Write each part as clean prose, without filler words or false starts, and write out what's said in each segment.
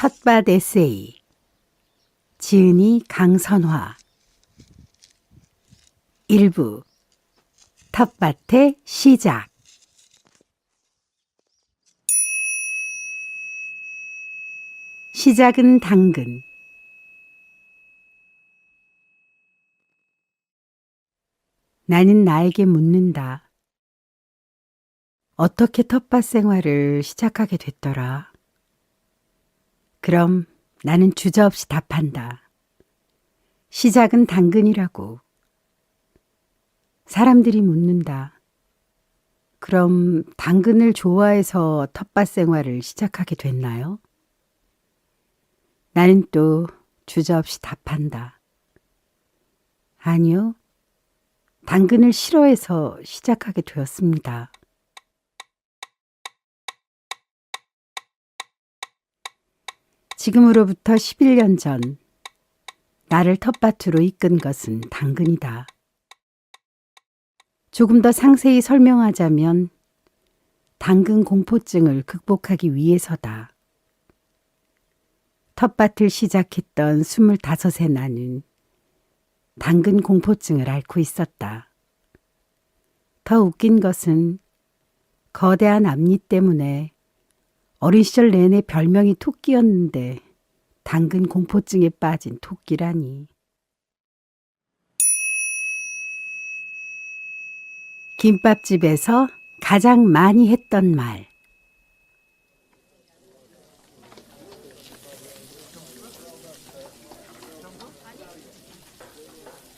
텃밭 에세이 지은이 강선화 일부 텃밭의 시작 시작은 당근 나는 나에게 묻는다. 어떻게 텃밭 생활을 시작하게 됐더라? 그럼 나는 주저없이 답한다. 시작은 당근이라고. 사람들이 묻는다. 그럼 당근을 좋아해서 텃밭 생활을 시작하게 됐나요? 나는 또 주저없이 답한다. 아니요. 당근을 싫어해서 시작하게 되었습니다. 지금으로부터 11년 전 나를 텃밭으로 이끈 것은 당근이다. 조금 더 상세히 설명하자면 당근 공포증을 극복하기 위해서다. 텃밭을 시작했던 25세 나는 당근 공포증을 앓고 있었다. 더 웃긴 것은 거대한 앞니 때문에 어린 시절 내내 별명이 토끼였는데 당근 공포증에 빠진 토끼라니. 김밥집에서 가장 많이 했던 말.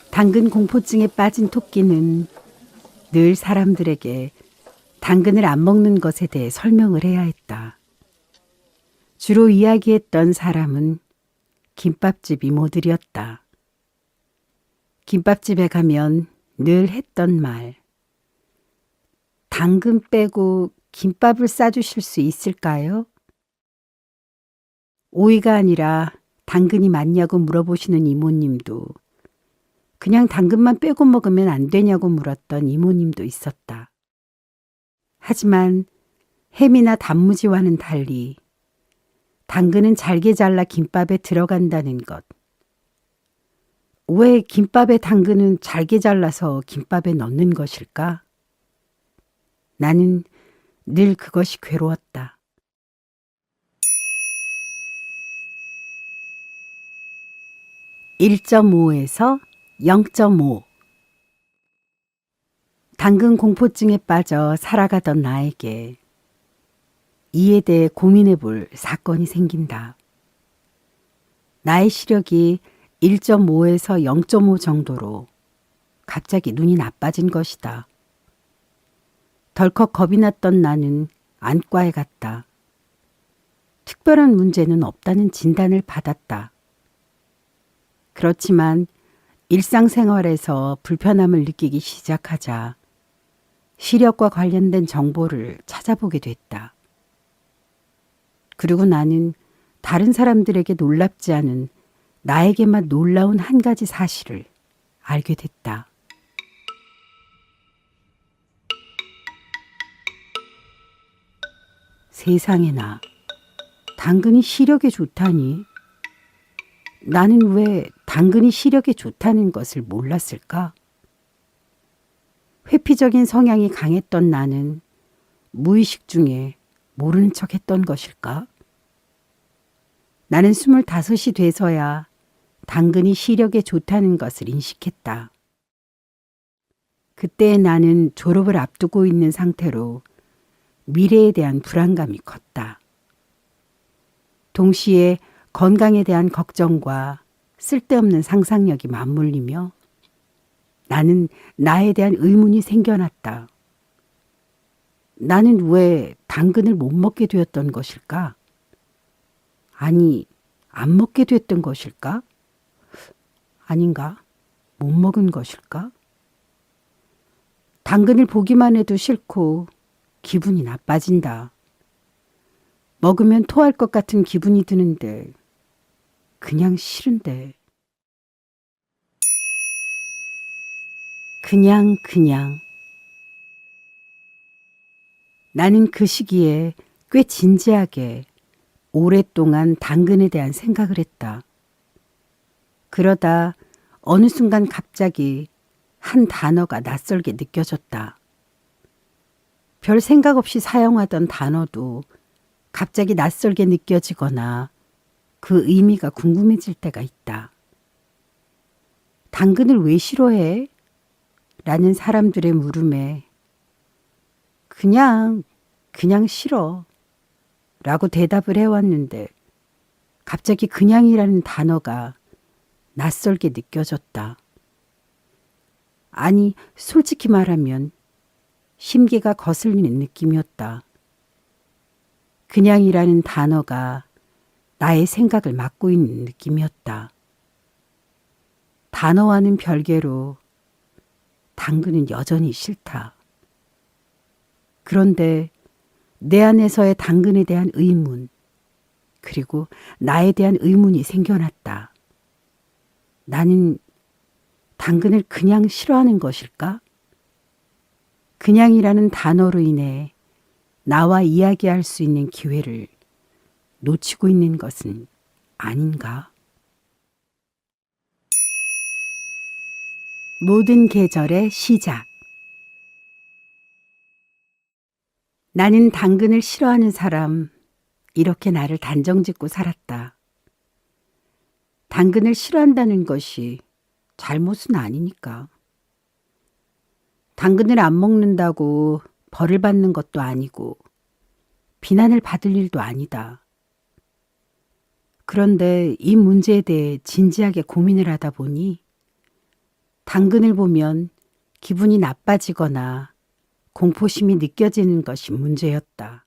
당근 공포증에 빠진 토끼는 늘 사람들에게 당근을 안 먹는 것에 대해 설명을 해야 했다. 주로 이야기했던 사람은 김밥집 이모들이었다. 김밥집에 가면 늘 했던 말. 당근 빼고 김밥을 싸주실 수 있을까요? 오이가 아니라 당근이 맞냐고 물어보시는 이모님도 그냥 당근만 빼고 먹으면 안 되냐고 물었던 이모님도 있었다. 하지만 햄이나 단무지와는 달리 당근은 잘게 잘라 김밥에 들어간다는 것. 왜 김밥에 당근은 잘게 잘라서 김밥에 넣는 것일까? 나는 늘 그것이 괴로웠다. (1.5에서) 0.5 당근 공포증에 빠져 살아가던 나에게 이에 대해 고민해 볼 사건이 생긴다. 나의 시력이 1.5에서 0.5 정도로 갑자기 눈이 나빠진 것이다. 덜컥 겁이 났던 나는 안과에 갔다. 특별한 문제는 없다는 진단을 받았다. 그렇지만 일상생활에서 불편함을 느끼기 시작하자 시력과 관련된 정보를 찾아보게 됐다. 그리고 나는 다른 사람들에게 놀랍지 않은 나에게만 놀라운 한 가지 사실을 알게 됐다. 세상에나, 당근이 시력에 좋다니. 나는 왜 당근이 시력에 좋다는 것을 몰랐을까? 회피적인 성향이 강했던 나는 무의식 중에 모르는 척 했던 것일까? 나는 25이 돼서야 당근이 시력에 좋다는 것을 인식했다. 그때 나는 졸업을 앞두고 있는 상태로 미래에 대한 불안감이 컸다. 동시에 건강에 대한 걱정과 쓸데없는 상상력이 맞물리며 나는 나에 대한 의문이 생겨났다. 나는 왜 당근을 못 먹게 되었던 것일까? 아니, 안 먹게 됐던 것일까? 아닌가? 못 먹은 것일까? 당근을 보기만 해도 싫고 기분이 나빠진다. 먹으면 토할 것 같은 기분이 드는데 그냥 싫은데. 그냥. 나는 그 시기에 꽤 진지하게 오랫동안 당근에 대한 생각을 했다. 그러다 어느 순간 갑자기 한 단어가 낯설게 느껴졌다. 별 생각 없이 사용하던 단어도 갑자기 낯설게 느껴지거나 그 의미가 궁금해질 때가 있다. 당근을 왜 싫어해? 라는 사람들의 물음에 그냥 싫어 라고 대답을 해왔는데 갑자기 그냥이라는 단어가 낯설게 느껴졌다. 아니, 솔직히 말하면 심기가 거슬리는 느낌이었다. 그냥이라는 단어가 나의 생각을 막고 있는 느낌이었다. 단어와는 별개로 당근은 여전히 싫다. 그런데 내 안에서의 당근에 대한 의문, 그리고 나에 대한 의문이 생겨났다. 나는 당근을 그냥 싫어하는 것일까? 그냥이라는 단어로 인해 나와 이야기할 수 있는 기회를 놓치고 있는 것은 아닌가? 모든 계절의 시작. 나는 당근을 싫어하는 사람, 이렇게 나를 단정짓고 살았다. 당근을 싫어한다는 것이 잘못은 아니니까. 당근을 안 먹는다고 벌을 받는 것도 아니고 비난을 받을 일도 아니다. 그런데 이 문제에 대해 진지하게 고민을 하다 보니 당근을 보면 기분이 나빠지거나 공포심이 느껴지는 것이 문제였다.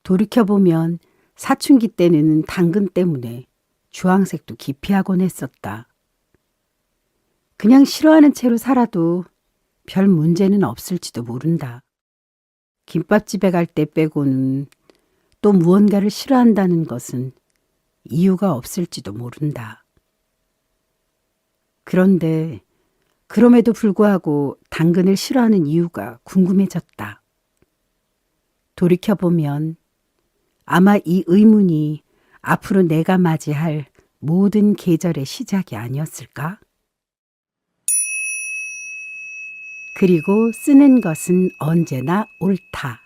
돌이켜보면 사춘기 때는 당근 때문에 주황색도 기피하곤 했었다. 그냥 싫어하는 채로 살아도 별 문제는 없을지도 모른다. 김밥집에 갈 때 빼고는 또 무언가를 싫어한다는 것은 이유가 없을지도 모른다. 그런데 그럼에도 불구하고 당근을 싫어하는 이유가 궁금해졌다. 돌이켜보면 아마 이 의문이 앞으로 내가 맞이할 모든 계절의 시작이 아니었을까? 그리고 쓰는 것은 언제나 옳다.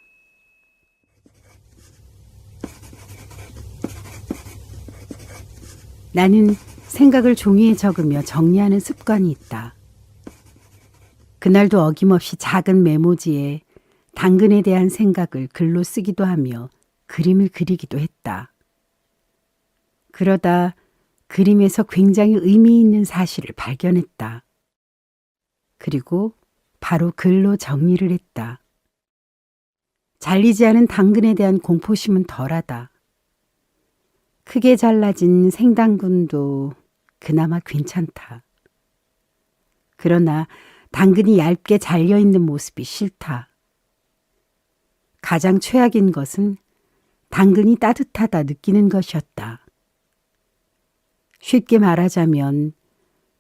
나는 생각을 종이에 적으며 정리하는 습관이 있다. 그날도 어김없이 작은 메모지에 당근에 대한 생각을 글로 쓰기도 하며 그림을 그리기도 했다. 그러다 그림에서 굉장히 의미 있는 사실을 발견했다. 그리고 바로 글로 정리를 했다. 잘리지 않은 당근에 대한 공포심은 덜하다. 크게 잘라진 생당근도 그나마 괜찮다. 그러나 당근이 얇게 잘려있는 모습이 싫다. 가장 최악인 것은 당근이 따뜻하다 느끼는 것이었다. 쉽게 말하자면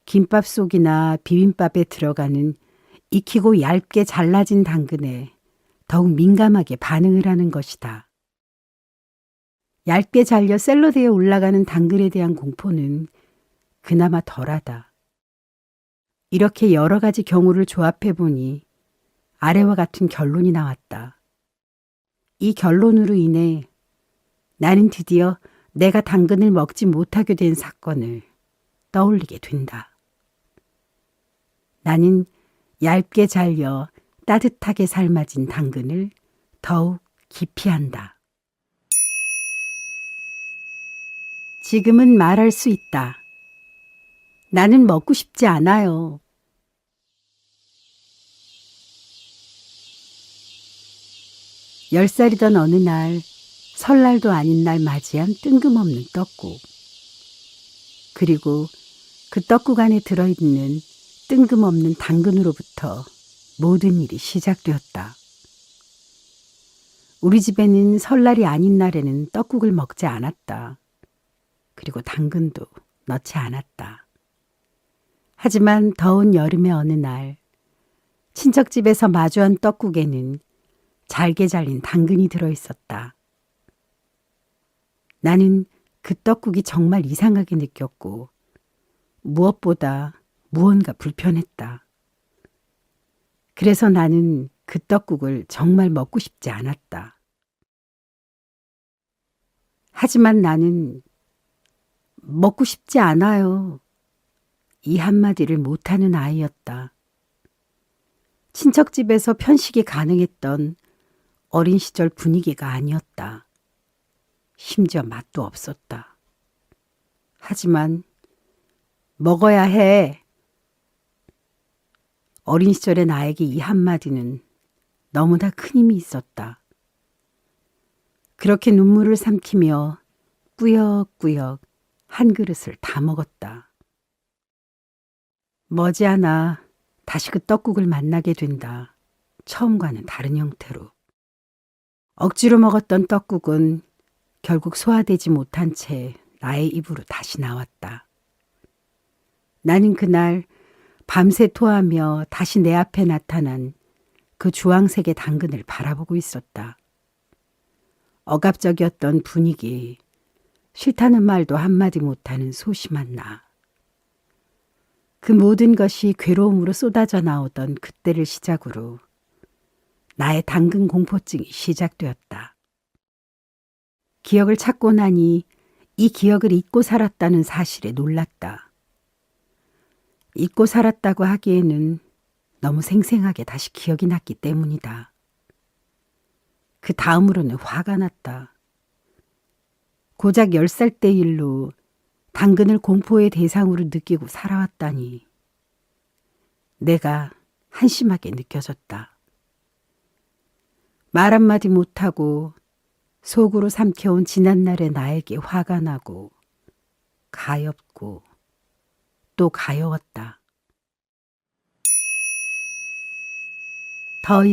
김밥 속이나 비빔밥에 들어가는 익히고 얇게 잘라진 당근에 더욱 민감하게 반응을 하는 것이다. 얇게 잘려 샐러드에 올라가는 당근에 대한 공포는 그나마 덜하다. 이렇게 여러 가지 경우를 조합해 보니 아래와 같은 결론이 나왔다. 이 결론으로 인해 나는 드디어 내가 당근을 먹지 못하게 된 사건을 떠올리게 된다. 나는 얇게 잘려 따뜻하게 삶아진 당근을 더욱 기피한다. 지금은 말할 수 있다. 나는 먹고 싶지 않아요. 열 살이던 어느 날, 설날도 아닌 날 맞이한 뜬금없는 떡국. 그리고 그 떡국 안에 들어있는 뜬금없는 당근으로부터 모든 일이 시작되었다. 우리 집에는 설날이 아닌 날에는 떡국을 먹지 않았다. 그리고 당근도 넣지 않았다. 하지만 더운 여름의 어느 날 친척집에서 마주한 떡국에는 잘게 잘린 당근이 들어있었다. 나는 그 떡국이 정말 이상하게 느꼈고 무엇보다 무언가 불편했다. 그래서 나는 그 떡국을 정말 먹고 싶지 않았다. 하지만 나는 먹고 싶지 않아요. 이 한마디를 못하는 아이였다. 친척집에서 편식이 가능했던 어린 시절 분위기가 아니었다. 심지어 맛도 없었다. 하지만 먹어야 해. 어린 시절의 나에게 이 한마디는 너무나 큰 힘이 있었다. 그렇게 눈물을 삼키며 꾸역꾸역 한 그릇을 다 먹었다. 머지않아 다시 그 떡국을 만나게 된다. 처음과는 다른 형태로. 억지로 먹었던 떡국은 결국 소화되지 못한 채 나의 입으로 다시 나왔다. 나는 그날 밤새 토하며 다시 내 앞에 나타난 그 주황색의 당근을 바라보고 있었다. 억압적이었던 분위기, 싫다는 말도 한마디 못하는 소심한 나. 그 모든 것이 괴로움으로 쏟아져 나오던 그때를 시작으로 나의 당근 공포증이 시작되었다. 기억을 찾고 나니 이 기억을 잊고 살았다는 사실에 놀랐다. 잊고 살았다고 하기에는 너무 생생하게 다시 기억이 났기 때문이다. 그 다음으로는 화가 났다. 고작 10살 때 일로 당근을 공포의 대상으로 느끼고 살아왔다니. 내가 한심하게 느껴졌다. 말 한마디 못하고 속으로 삼켜온 지난날의 나에게 화가 나고 가엾고 또 가여웠다. 더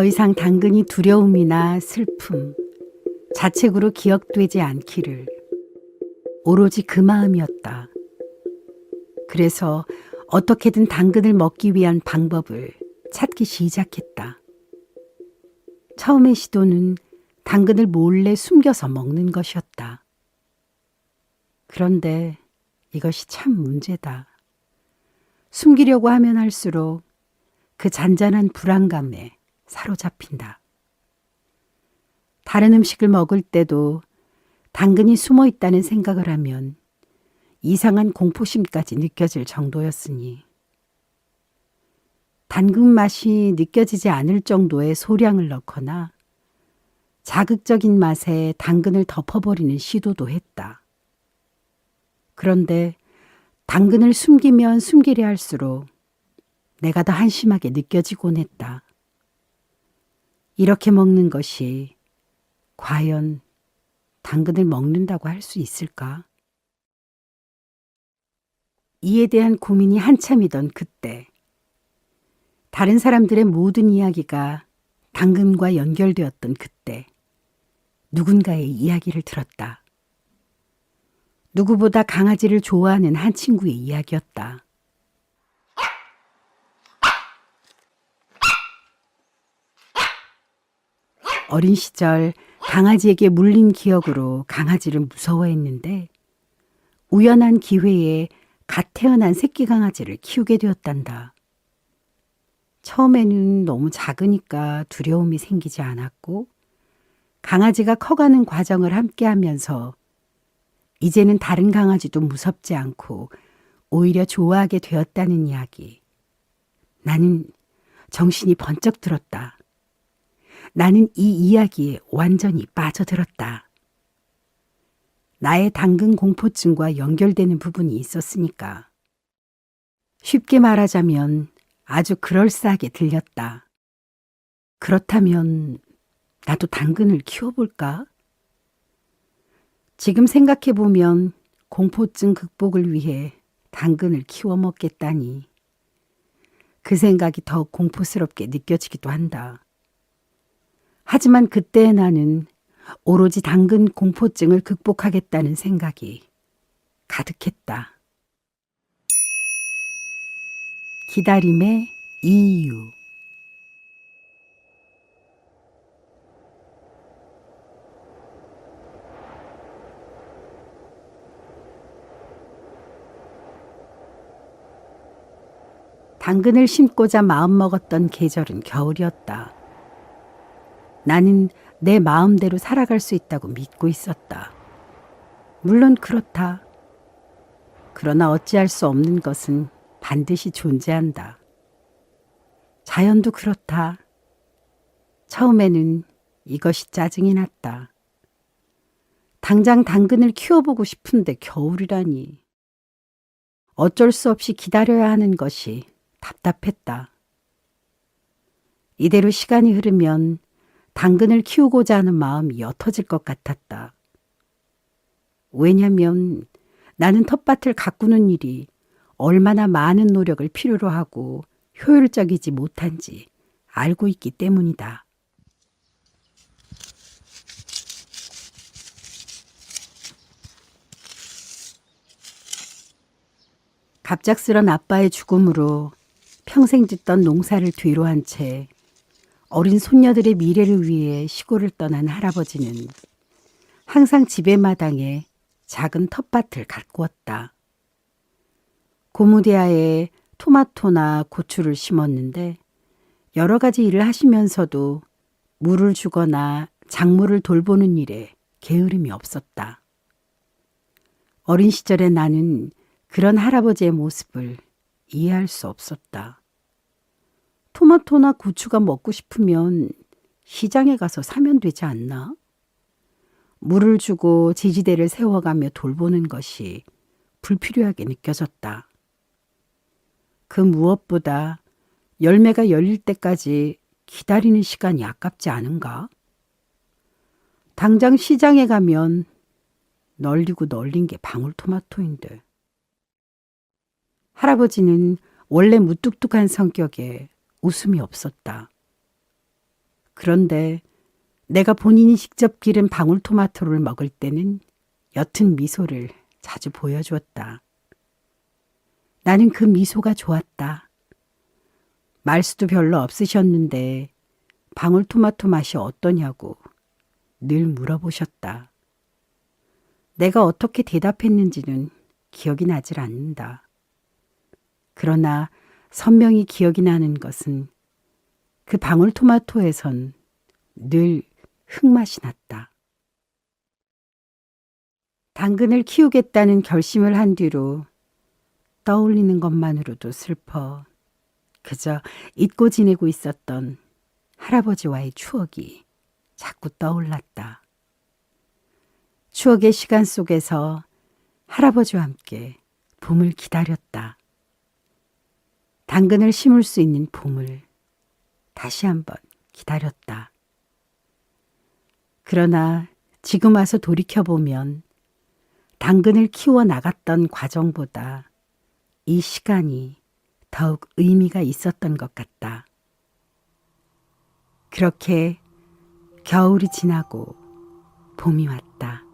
이상 당근이 두려움이나 슬픔, 자책으로 기억되지 않기를. 오로지 그 마음이었다. 그래서 어떻게든 당근을 먹기 위한 방법을 찾기 시작했다. 처음의 시도는 당근을 몰래 숨겨서 먹는 것이었다. 그런데 이것이 참 문제다. 숨기려고 하면 할수록 그 잔잔한 불안감에 사로잡힌다. 다른 음식을 먹을 때도 당근이 숨어 있다는 생각을 하면 이상한 공포심까지 느껴질 정도였으니 당근 맛이 느껴지지 않을 정도의 소량을 넣거나 자극적인 맛에 당근을 덮어버리는 시도도 했다. 그런데 당근을 숨기면 숨기려 할수록 내가 더 한심하게 느껴지곤 했다. 이렇게 먹는 것이 과연 당근을 먹는다고 할 수 있을까? 이에 대한 고민이 한참이던 그때, 다른 사람들의 모든 이야기가 당근과 연결되었던 그때, 누군가의 이야기를 들었다. 누구보다 강아지를 좋아하는 한 친구의 이야기였다. 어린 시절 강아지에게 물린 기억으로 강아지를 무서워했는데 우연한 기회에 갓 태어난 새끼 강아지를 키우게 되었단다. 처음에는 너무 작으니까 두려움이 생기지 않았고 강아지가 커가는 과정을 함께하면서 이제는 다른 강아지도 무섭지 않고 오히려 좋아하게 되었다는 이야기. 나는 정신이 번쩍 들었다. 나는 이 이야기에 완전히 빠져들었다. 나의 당근 공포증과 연결되는 부분이 있었으니까. 쉽게 말하자면 아주 그럴싸하게 들렸다. 그렇다면 나도 당근을 키워볼까? 지금 생각해보면 공포증 극복을 위해 당근을 키워 먹겠다니. 그 생각이 더 공포스럽게 느껴지기도 한다. 하지만 그때의 나는 오로지 당근 공포증을 극복하겠다는 생각이 가득했다. 기다림의 이유. 당근을 심고자 마음먹었던 계절은 겨울이었다. 나는 내 마음대로 살아갈 수 있다고 믿고 있었다. 물론 그렇다. 그러나 어찌할 수 없는 것은 반드시 존재한다. 자연도 그렇다. 처음에는 이것이 짜증이 났다. 당장 당근을 키워보고 싶은데 겨울이라니. 어쩔 수 없이 기다려야 하는 것이 답답했다. 이대로 시간이 흐르면 당근을 키우고자 하는 마음이 옅어질 것 같았다. 왜냐면 나는 텃밭을 가꾸는 일이 얼마나 많은 노력을 필요로 하고 효율적이지 못한지 알고 있기 때문이다. 갑작스런 아빠의 죽음으로 평생 짓던 농사를 뒤로 한 채 어린 손녀들의 미래를 위해 시골을 떠난 할아버지는 항상 집의 마당에 작은 텃밭을 가꾸었다. 고무대야에 토마토나 고추를 심었는데 여러 가지 일을 하시면서도 물을 주거나 작물을 돌보는 일에 게으름이 없었다. 어린 시절에 나는 그런 할아버지의 모습을 이해할 수 없었다. 토마토나 고추가 먹고 싶으면 시장에 가서 사면 되지 않나? 물을 주고 지지대를 세워가며 돌보는 것이 불필요하게 느껴졌다. 그 무엇보다 열매가 열릴 때까지 기다리는 시간이 아깝지 않은가? 당장 시장에 가면 널리고 널린 게 방울토마토인데. 할아버지는 원래 무뚝뚝한 성격에 웃음이 없었다. 그런데 내가 본인이 직접 기른 방울토마토를 먹을 때는 옅은 미소를 자주 보여주었다. 나는 그 미소가 좋았다. 말수도 별로 없으셨는데 방울토마토 맛이 어떠냐고 늘 물어보셨다. 내가 어떻게 대답했는지는 기억이 나질 않는다. 그러나 선명히 기억이 나는 것은 그 방울토마토에선 늘 흙맛이 났다. 당근을 키우겠다는 결심을 한 뒤로 떠올리는 것만으로도 슬퍼 그저 잊고 지내고 있었던 할아버지와의 추억이 자꾸 떠올랐다. 추억의 시간 속에서 할아버지와 함께 봄을 기다렸다. 당근을 심을 수 있는 봄을 다시 한번 기다렸다. 그러나 지금 와서 돌이켜보면 당근을 키워 나갔던 과정보다 이 시간이 더욱 의미가 있었던 것 같다. 그렇게 겨울이 지나고 봄이 왔다.